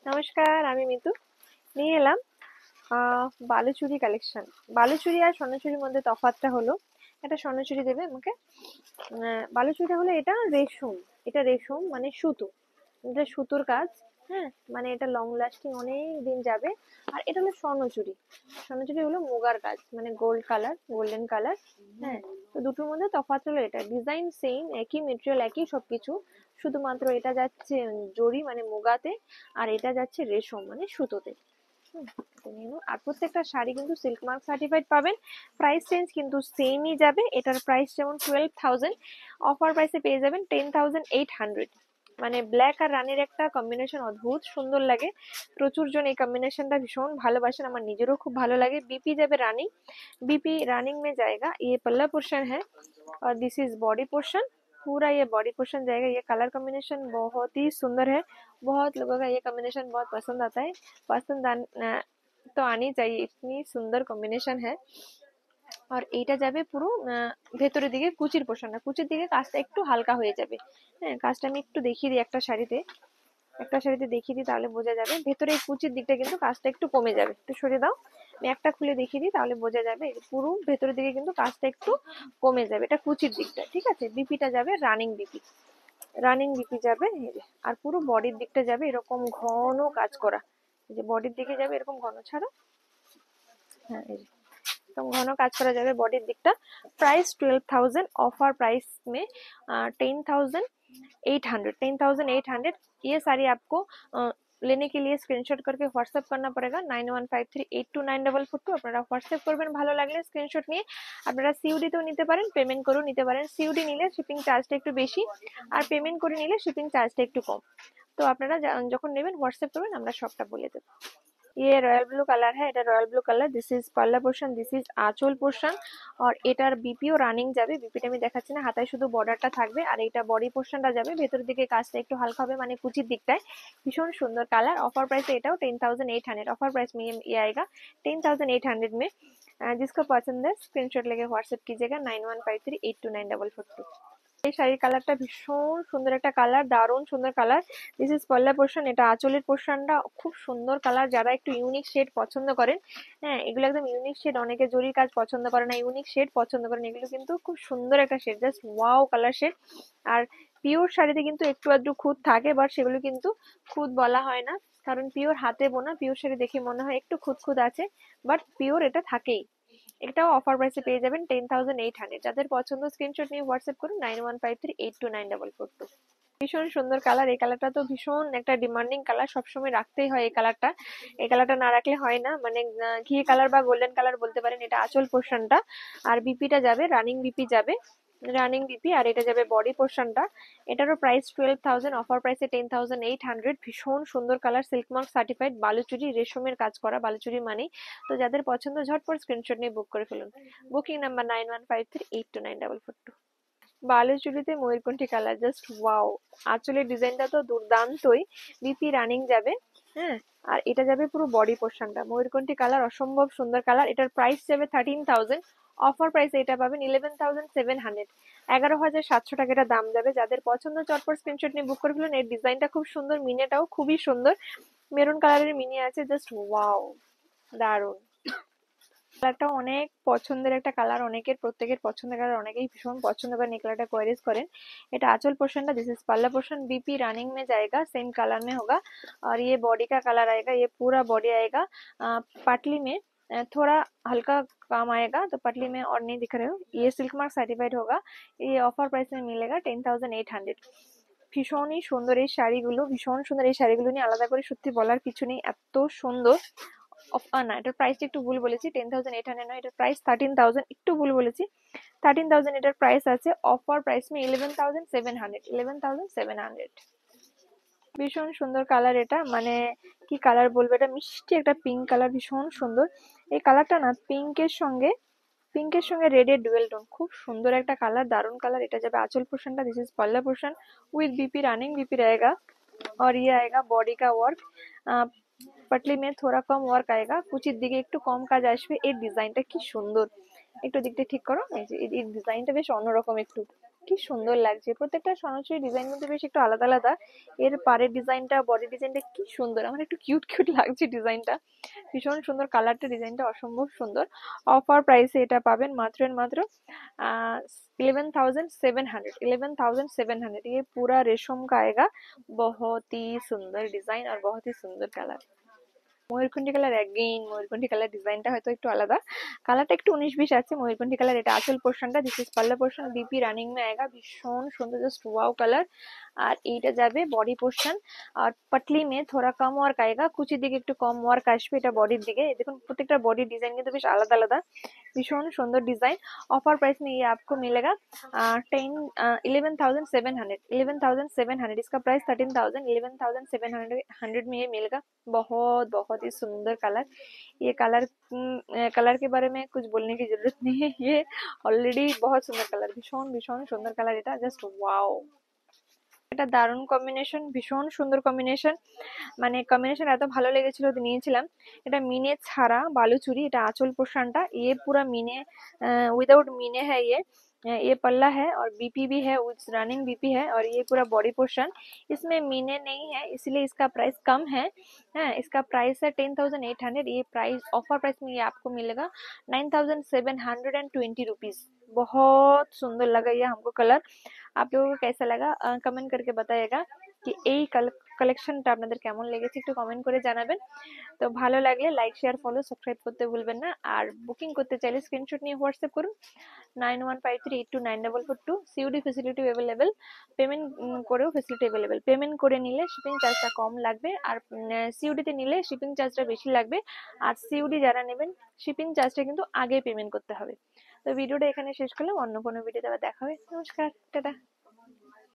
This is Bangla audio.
নমস্কার, আমি মিতু। নিয়ে এলাম বালুচুরি কালেকশন। বালুচুরি আর স্বর্ণচুরির মধ্যে তফাৎটা হলো, একটা স্বর্ণচুরি দেবে আমাকে। বালুচুরিটা হলো এটা রেশম মানে সুতো। এটা সুতোর কাজ। হ্যাঁ, মানে এটা লং লাস্টিং অনেক দিন যাবে। আর এটা হলো স্বর্ণচুরি। স্বর্ণচুরি হলো মুগার কাজ, মানে গোল্ড কালার, গোল্ডেন কালার। হ্যাঁ, তো দুটোর মধ্যে তফাৎ হলো এটা, ডিজাইন সেম, একই মেটেরিয়াল, একই সবকিছু। শুধুমাত্র এটা যাচ্ছে জরি মানে মুগাতে, আর এটা যাচ্ছে রেশম মানে সুতোতে। হুম, এটা নিয়ে নাও। আর প্রত্যেকটা শাড়ি কিন্তু সিল্ক মার্ক সার্টিফাইড পাবেন। প্রাইস রেঞ্জ কিন্তু সেমই যাবে। এটার প্রাইস যেমন 12,000, অফার প্রাইসে পেয়ে যাবেন 10,800। মানে ব্ল্যাক আর রানীর একটা কম্বিনেশন অদ্ভুত সুন্দর লাগে। প্রচুর জন এই কম্বিনেশনটা ভীষণ ভালোবাসেন, আমার নিজেরও খুব ভালো লাগে। बीपी যাবে রানী, बीपी रनिंग में जाएगा। ये पल्ला पोर्शन है और दिस इज बॉडी पोर्शन। पूरा ये बॉडी पोर्शन जाएगा। ये कलर कॉम्बिनेशन बहुत ही सुंदर है। बहुत लोगों का ये कॉम्बिनेशन बहुत पसंद आता है। तो आनी चाहिए, इतनी सुंदर कॉम्बिनेशन है। আর এইটা যাবে পুরো ভেতরের দিকে, কুচির পোর্শনটা, কুচির দিকে কাজটা একটু হালকা হয়ে যাবে। হ্যাঁ, কাজটা আমি একটু দেখিয়ে দিই একটা শাড়িতে দেখিয়ে দিই, তাহলে বোঝা যাবে। ভেতরে এই কুচির দিকটা কিন্তু কাজটা একটু কমে যাবে। একটু সরে দাও, আমি একটা খুলে দেখিয়ে দিই, তাহলে বোঝা যাবে। পুরো ভেতরের দিকে কিন্তু কাজটা একটু কমে যাবে, এটা কুচির দিকটা। ঠিক আছে, বিপিটা যাবে রানিং বিপি, রানিং বিপি যাবে এই যে। আর পুরো বডির দিকটা যাবে এরকম ঘন কাজ করা। এই যে বডির দিকে যাবে এরকম ঘন ছাড়া। হ্যাঁ, এই যে एकदम घन काज करा जाए बॉडी दिखता। प्राइस 12,000, ऑफर प्राइस में 10,800। 10,800। ये साड़ी आपको लेने के लिए स्क्रीनशॉट करके व्हाट्सएप करना पड़ेगा 9153829442। আপনারা হোয়াটসঅ্যাপ করবেন, ভালো লাগলে স্ক্রিনশট নিয়ে। আপনারা সিওডি তেও নিতে পারেন, পেমেন্ট করেও নিতে পারেন। সিওডি নিলে শিপিং চার্জটা একটু বেশি, আর পেমেন্ট করে নিলে শিপিং চার্জটা একটু কম। তো আপনারা যখন নেবেন হোয়াটসঅ্যাপ করবেন, আমরা সবটা বলে দেবো। ये रॉयल ब्लू कलर है, এটা royal blue colour. This is পাল্লা পোর্শন, দিস ইজ আঁচল পোর্শন। আর এটার বিপিও রানিং যাবে। বিপিটা আমি দেখাচ্ছি না, হাতায় শুধু বর্ডারটা থাকবে। আর এটা বডি পোর্শনটা যাবে ভেতরের দিকে, কাজটা একটু হালকা হবে মানে কুচির দিকটায়। ভীষণ সুন্দর কালার। ऑफर प्राइस এটাও 10,800। ऑफर प्राइस में ये आएगा 10,800 में। जिसको पसंद है स्क्रीनशॉट लेके व्हाट्सएप कीजिएगा 9153829442। এই শাড়ির কালারটা ভীষণ সুন্দর একটা কালার, দারুণ সুন্দর colour. This is Palla portion, এটা আঁচলের পোর্শনটা খুব সুন্দর কালার। যারা একটু ইউনিক শেড পছন্দ করেন, হ্যাঁ এগুলো একদম ইউনিক শেড। অনেকে জরির কাজ পছন্দ করে না, ইউনিক শেড পছন্দ করেন। এগুলো কিন্তু খুব সুন্দর একটা shade, just wow colour shade. আর পিওর শাড়িতে কিন্তু একটু আধটু খুঁত থাকে, বাট সেগুলো কিন্তু খুঁত বলা হয় না, কারণ পিওর হাতে বোনা। পিওর শাড়ি দেখে মনে হয় একটু খুঁত খুঁত আছে, বাট পিওর এটা থাকেই। এটাও অফার প্রাইসে পেয়ে যাবেন 10,800। যাদের পছন্দ স্ক্রিনশট নিয়ে হোয়াটসঅ্যাপ করুন 9153829442। ভীষণ সুন্দর কালার। এই কালারটা তো ভীষণ একটা ডিমান্ডিং কালার, সবসময় রাখতেই হয় এই কালারটা। এই কালারটা না রাখলে হয় না, মানে ঘি কালার বা গোল্ডেন কালার বলতে পারেন। এটা আঁচল পোর্শনটা, আর বিপিটা যাবে রানিং বিপি যাবে, রানিং বিপি। আর এটা যাবে বডি পোর্শনটা। এটারও প্রাইস 12,000, অফার প্রাইসে 10,800। ভীষণ সুন্দর colour, silk mark certified Baluchari, রেশমের কাজ করা বালুচুরি মানেই। তো যাদের পছন্দ ঝটপট স্ক্রিনশট নিয়ে বুক করে ফেলুন। Booking number 9153829442। বালুচুরিতে ময়ূরকণ্ঠী কালার, জাস্ট ওয়াও। আঁচলের ডিজাইনটা তো দুর্দান্তই। বিপি রানিং যাবে। হ্যাঁ, আর এটা যাবে পুরো বডি পোর্শনটা। ময়ূরকণ্ঠী কালার অসম্ভব সুন্দর কালার। এটার প্রাইস যাবে 13,000, অফার প্রাইস এটা পাবেন 11,700। 11,700 টাকা এটা দাম যাবে। যাদের পছন্দ চটপট স্ক্রিনশট নিয়ে বুক করে ফেলুন। এর ডিজাইনটা খুব সুন্দর, মিনেটাও খুবই সুন্দর। মেরুন কালারের মিনি আছে, জাস্ট ওয়াও, দারুন। কালারটা অনেক পছন্দের একটা কালার, অনেকের প্রত্যেকের পছন্দের কালার, অনেকেই ভীষণ পছন্দ করেন এই কালারটা, কোয়ারিজ করেন। এটা आंचल पोर्शन है, दिस इज पल्ला पोर्शन। बीपी रनिंग में जाएगा, सेम कलर में होगा। और ये बॉडी का कलर आएगा, ये पूरा बॉडी आएगा। पटली में थोड़ा हल्का काम आएगा, तो पटली में और नहीं दिख रहे हो। ये सिल्क मार्क सर्टिफाइड होगा। ये ऑफर प्राइस में मिलेगा 10,800। ভীষণই সুন্দর এই শাড়িগুলো, ভীষণ সুন্দর। এই শাড়িগুলো নিয়ে আলাদা করে সত্যি বলার কিছু নেই, এত সুন্দর। না, এটার প্রাইসটা একটু ভুল বলেছি, 10,800 নয়, এটার প্রাইস 13,000, একটু ভুল বলেছি। 13,000 এটার প্রাইস আছে। অফার প্রাইস মে 11,700, 11,700। ভীষণ সুন্দর কালার এটা, মানে কি কালার বলবো, এটা মিষ্টি একটা পিঙ্ক কালার, ভীষণ সুন্দর। এই কালারটা না পিঙ্কের সঙ্গে রেডের ডুয়েল টোন, খুব সুন্দর একটা কালার, দারুন কালার। এটা যাবে आंचल पोर्शनটা, दिस इज पल्ला portion with BP running BP रहेगा। और ये आएगा बॉडी का वर्क। पटली में थोड़ा कम ওয়ার্ক आएगा, কুচির দিকে একটু কম কাজ আসবে। এর ডিজাইনটা কি সুন্দর, একটু দিকটা ঠিক করো। এই যে এই ডিজাইনটা বেশ অন্যরকম একটু, কি সুন্দর লাগছে, প্রত্যেকটা সনাতনী ডিজাইন কিন্তু বেশ একটু আলাদা আলাদা। এর পাড়ের ডিজাইনটা, বডি ডিজাইনটা কি সুন্দর, আমার একটু কিউট কিউট লাগছে ডিজাইনটা, ভীষণ সুন্দর কালারটা, ডিজাইনটা অসম্ভব সুন্দর। অফার প্রাইসে এটা পাবেন মাত্র এন্ড মাত্র 11,700। 11,700 ये पूरा रेशम का आएगा। बहुत ही सुंदर डिजाइन और बहुत ही सुंदर कलर। ময়ূরকণ্ঠী কালার, অ্যাগেইন ময়ূরকণ্ঠী কালার, ডিজাইনটা হয়তো একটু আলাদা, কালারটা একটু 19-20 আছে। ময়ূরকণ্ঠী কালার, এটা আঁচল পোর্শনটা, দিস ইজ পাল্লা পোর্শন, বিপি রানিং মে আएगा, ভীষণ সুন্দর, জাস্ট ওয়াও কালার। আর এইটা যাবে বডি পোর্শন, আর পটলি মে থোড়া কম ওয়ার্ক আएगा, কুচির দিকে একটু কম ওয়ার্ক আসবে এটা বডির দিকে। দেখুন প্রত্যেকটা বডির ডিজাইন কিন্তু বেশ আলাদা আলাদা, ভীষণ সুন্দর ডিজাइन। ऑफर प्राइस में ये आपको मिलेगा 11,700। 11,700 इसका प्राइस 13,000। 11,700 में ये मिलेगा। बहुत बहुत ही सुंदर कलर। ये कलर कलर के बारे में कुछ बोलने की जरूरत नहीं है, ये ऑलरेडी बहुत सुंदर कलर, भीषण भीषण सुंदर कलर, এটা জাস্ট ওয়াও। এটা দারুণ কম্বিনেশন, ভীষণ সুন্দর কম্বিনেশন, মানে কম্বিনেশন এত ভালো লেগেছিল তো নিয়েছিলাম। এটা মিনে ছাড়া বালুচুরি, এটা আঁচল পোর্শনটা, ये पूरा मीने विदाउट मीने है ये पल्ला है और बीपी भी है, रनिंग बीपी है, और ये पूरा बॉडी पोर्शन, इसमें मीने नहीं है इसलिए इसका प्राइस कम है। इसका प्राइस है 10,800। ये प्राइस ऑफर प्राइस में ये आपको मिलेगा 9,720 रुपीज। बहुत सुंदर लगा ये हमको कलर। आप लोगों को कैसा लगा कमेंट करके बताइएगा कि এই কালেকশনটা আপনাদের কেমন লেগেছে, একটু কমেন্ট করে জানাবেন। তো ভালো লাগলে লাইক শেয়ার ফলো সাবস্ক্রাইব করতে ভুলবেন না। আর বুকিং করতে চাইলে স্ক্রিনশট নিয়ে হোয়াটসঅ্যাপ করুন 9153829442। সিওডি ফ্যাসিলিটি অ্যাভেলেবেল, পেমেন্ট করেও ফ্যাসিলিটি অ্যাভেলেবেল। পেমেন্ট করে নিলে শিপিং চার্জটা কম লাগবে, আর সিওডি তে নিলে শিপিং চার্জটা বেশি লাগবে। আর সিওডি যারা নেবেন শিপিং চার্জটা কিন্তু আগে পেমেন্ট করতে হবে। তো ভিডিওটা এখানে শেষ করলাম, অন্য কোনো ভিডিওতে আবার দেখা হবে। নমস্কার, টাটা।